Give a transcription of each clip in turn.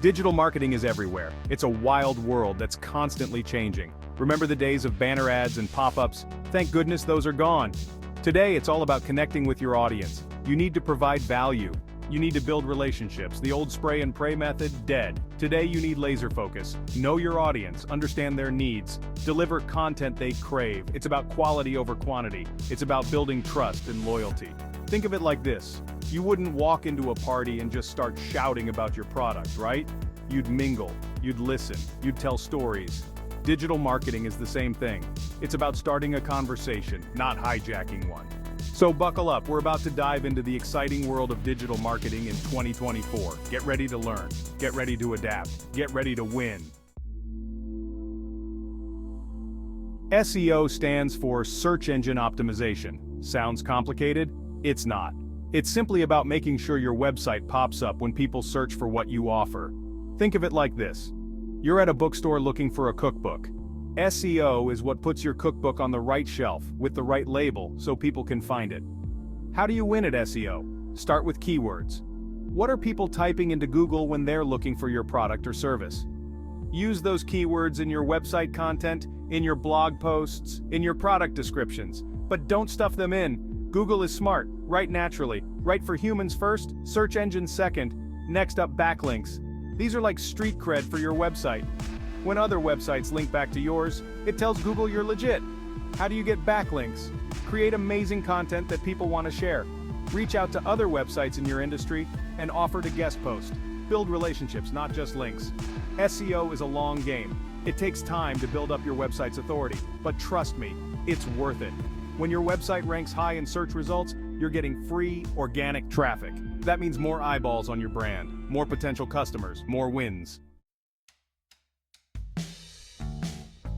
Digital marketing is everywhere. It's a wild world that's constantly changing. Remember the days of banner ads and pop-ups? Thank goodness those are gone. Today, it's all about connecting with your audience. You need to provide value. You need to build relationships. The old spray and pray method, dead. Today you need laser focus. Know your audience, understand their needs, deliver content they crave. It's about quality over quantity. It's about building trust and loyalty. Think of it like this. You wouldn't walk into a party and just start shouting about your product, right? You'd mingle, you'd listen, you'd tell stories. Digital marketing is the same thing. It's about starting a conversation, not hijacking one. So buckle up, we're about to dive into the exciting world of digital marketing in 2024. Get ready to learn, get ready to adapt, get ready to win. SEO stands for Search Engine Optimization. Sounds complicated? It's not. It's simply about making sure your website pops up when people search for what you offer. Think of it like this. You're at a bookstore looking for a cookbook. SEO is what puts your cookbook on the right shelf, with the right label, so people can find it. How do you win at SEO? Start with keywords. What are people typing into Google when they're looking for your product or service? Use those keywords in your website content, in your blog posts, in your product descriptions. But don't stuff them in. Google is smart, write naturally, write for humans first, search engines second, next up backlinks. These are like street cred for your website. When other websites link back to yours, it tells Google you're legit. How do you get backlinks? Create amazing content that people want to share. Reach out to other websites in your industry and offer to guest post. Build relationships, not just links. SEO is a long game. It takes time to build up your website's authority, but trust me, it's worth it. When your website ranks high in search results, you're getting free, organic traffic. That means more eyeballs on your brand, more potential customers, more wins.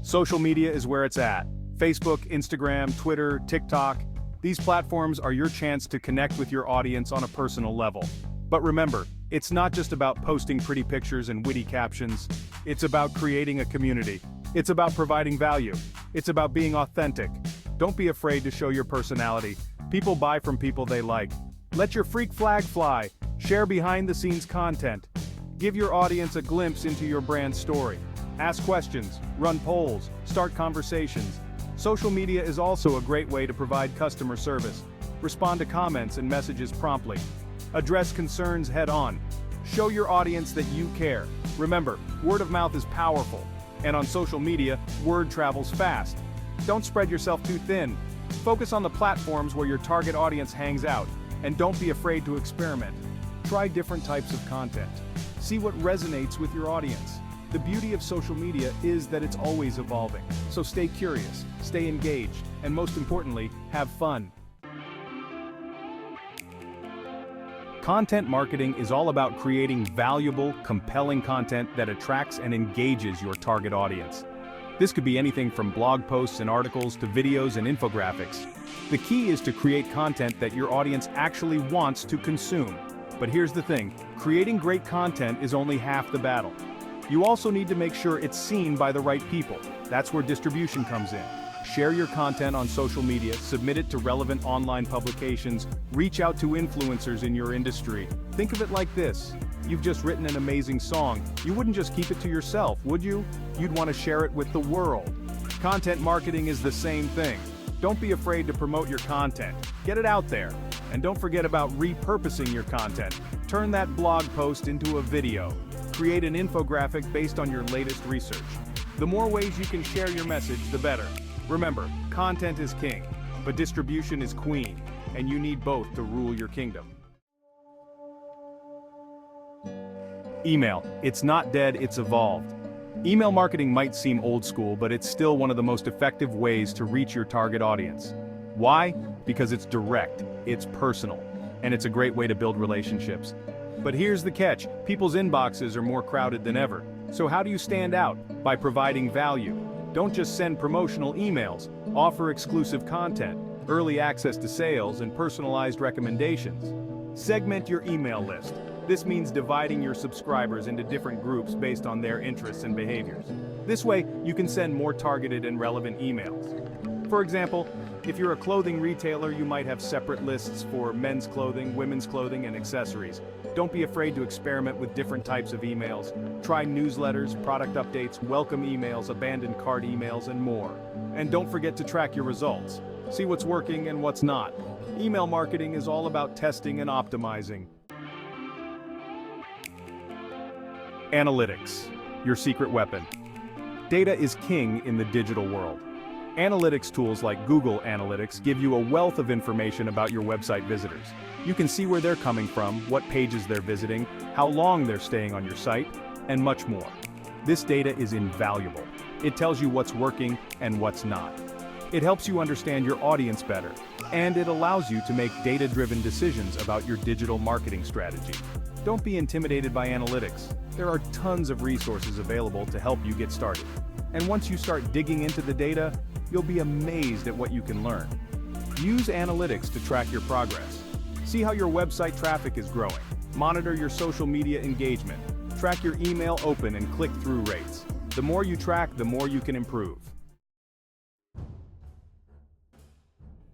Social media is where it's at. Facebook, Instagram, Twitter, TikTok. These platforms are your chance to connect with your audience on a personal level. But remember, it's not just about posting pretty pictures and witty captions. It's about creating a community. It's about providing value. It's about being authentic. Don't be afraid to show your personality. People buy from people they like. Let your freak flag fly. Share behind-the-scenes content. Give your audience a glimpse into your brand story. Ask questions, run polls, start conversations. Social media is also a great way to provide customer service. Respond to comments and messages promptly. Address concerns head-on. Show your audience that you care. Remember, word of mouth is powerful. And on social media, word travels fast. Don't spread yourself too thin. Focus on the platforms where your target audience hangs out. And don't be afraid to experiment. Try different types of content. See what resonates with your audience. The beauty of social media is that it's always evolving. So stay curious, stay engaged, and most importantly, have fun. Content marketing is all about creating valuable, compelling content that attracts and engages your target audience. This could be anything from blog posts and articles to videos and infographics. The key is to create content that your audience actually wants to consume. But here's the thing, creating great content is only half the battle. You also need to make sure it's seen by the right people. That's where distribution comes in. Share your content on social media, submit it to relevant online publications, reach out to influencers in your industry. Think of it like this. You've just written an amazing song. You wouldn't just keep it to yourself, would you? You'd want to share it with the world. Content marketing is the same thing. Don't be afraid to promote your content. Get it out there. And don't forget about repurposing your content. Turn that blog post into a video. Create an infographic based on your latest research. The more ways you can share your message, the better. Remember, content is king, but distribution is queen, and you need both to rule your kingdom. Email. It's not dead, it's evolved. Email marketing might seem old school, but it's still one of the most effective ways to reach your target audience. Why? Because it's direct, it's personal, and it's a great way to build relationships. But here's the catch, people's inboxes are more crowded than ever. So how do you stand out? By providing value. Don't just send promotional emails, offer exclusive content, early access to sales, and personalized recommendations. Segment your email list. This means dividing your subscribers into different groups based on their interests and behaviors. This way, you can send more targeted and relevant emails. For example, if you're a clothing retailer, you might have separate lists for men's clothing, women's clothing, and accessories. Don't be afraid to experiment with different types of emails. Try newsletters, product updates, welcome emails, abandoned cart emails, and more. And don't forget to track your results. See what's working and what's not. Email marketing is all about testing and optimizing. Analytics, your secret weapon. Data is king in the digital world. Analytics tools like Google Analytics give you a wealth of information about your website visitors. You can see where they're coming from, what pages they're visiting, how long they're staying on your site, and much more. This data is invaluable. It tells you what's working and what's not. It helps you understand your audience better, and it allows you to make data-driven decisions about your digital marketing strategy. Don't be intimidated by analytics. There are tons of resources available to help you get started. And once you start digging into the data, you'll be amazed at what you can learn. Use analytics to track your progress. See how your website traffic is growing. Monitor your social media engagement. Track your email open and click-through rates. The more you track, the more you can improve.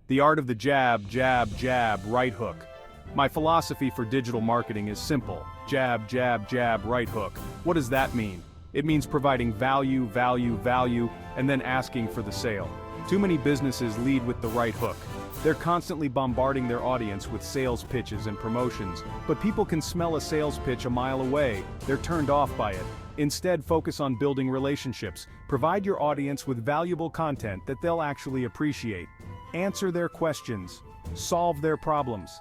The art of the jab, jab, jab, right hook. My philosophy for digital marketing is simple. Jab, jab, jab, right hook. What does that mean? It means providing value, value, value, and then asking for the sale. Too many businesses lead with the right hook. They're constantly bombarding their audience with sales pitches and promotions, but people can smell a sales pitch a mile away. They're turned off by it. Instead, focus on building relationships. Provide your audience with valuable content that they'll actually appreciate. Answer their questions. Solve their problems.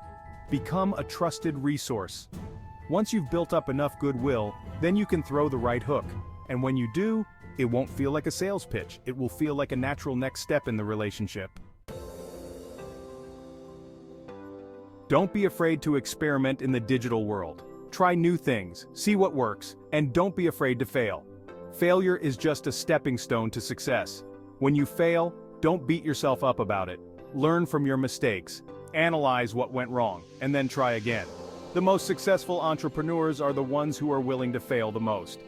Become a trusted resource. Once you've built up enough goodwill, then you can throw the right hook. And when you do, it won't feel like a sales pitch. It will feel like a natural next step in the relationship. Don't be afraid to experiment in the digital world. Try new things, see what works, and don't be afraid to fail. Failure is just a stepping stone to success. When you fail, don't beat yourself up about it. Learn from your mistakes, analyze what went wrong, and then try again. The most successful entrepreneurs are the ones who are willing to fail the most.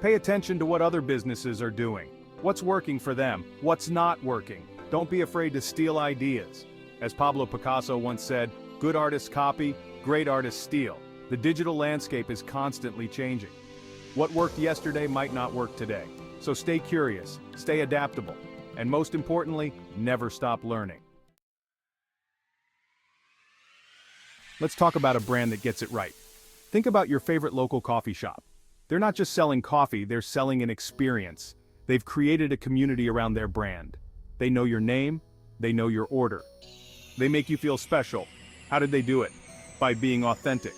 Pay attention to what other businesses are doing. What's working for them? What's not working? Don't be afraid to steal ideas. As Pablo Picasso once said, good artists copy, great artists steal. The digital landscape is constantly changing. What worked yesterday might not work today. So stay curious, stay adaptable, and most importantly, never stop learning. Let's talk about a brand that gets it right. Think about your favorite local coffee shop. They're not just selling coffee, they're selling an experience. They've created a community around their brand. They know your name, they know your order. They make you feel special. How did they do it? By being authentic,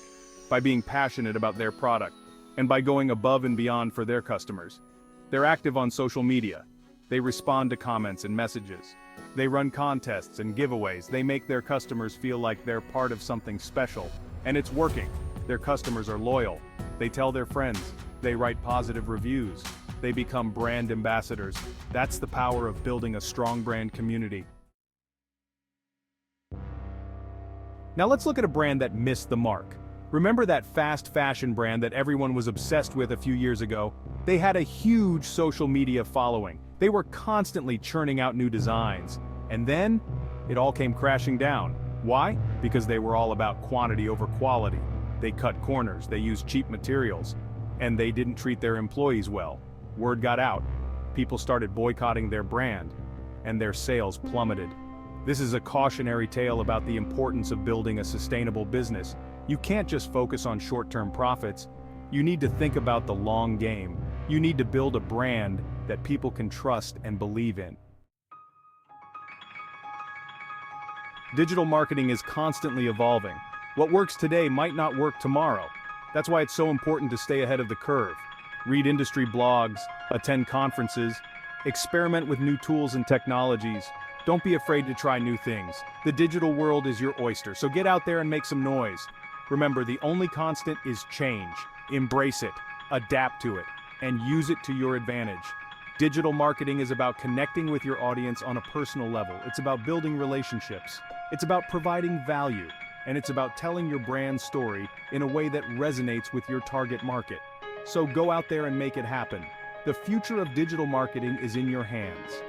by being passionate about their product, and by going above and beyond for their customers. They're active on social media. They respond to comments and messages. They run contests and giveaways. They make their customers feel like they're part of something special. And it's working. Their customers are loyal. They tell their friends. They write positive reviews. They become brand ambassadors. That's the power of building a strong brand community. Now let's look at a brand that missed the mark. Remember that fast fashion brand that everyone was obsessed with a few years ago? They had a huge social media following. They were constantly churning out new designs. And then, it all came crashing down. Why? Because they were all about quantity over quality. They cut corners, they used cheap materials, and they didn't treat their employees well. Word got out. People started boycotting their brand, and their sales plummeted. This is a cautionary tale about the importance of building a sustainable business. You can't just focus on short-term profits. You need to think about the long game. You need to build a brand that people can trust and believe in. Digital marketing is constantly evolving. What works today might not work tomorrow. That's why it's so important to stay ahead of the curve. Read industry blogs, attend conferences, experiment with new tools and technologies. Don't be afraid to try new things. The digital world is your oyster, so get out there and make some noise. Remember, the only constant is change. Embrace it, adapt to it, and use it to your advantage. Digital marketing is about connecting with your audience on a personal level. It's about building relationships. It's about providing value. And it's about telling your brand story in a way that resonates with your target market. So go out there and make it happen. The future of digital marketing is in your hands.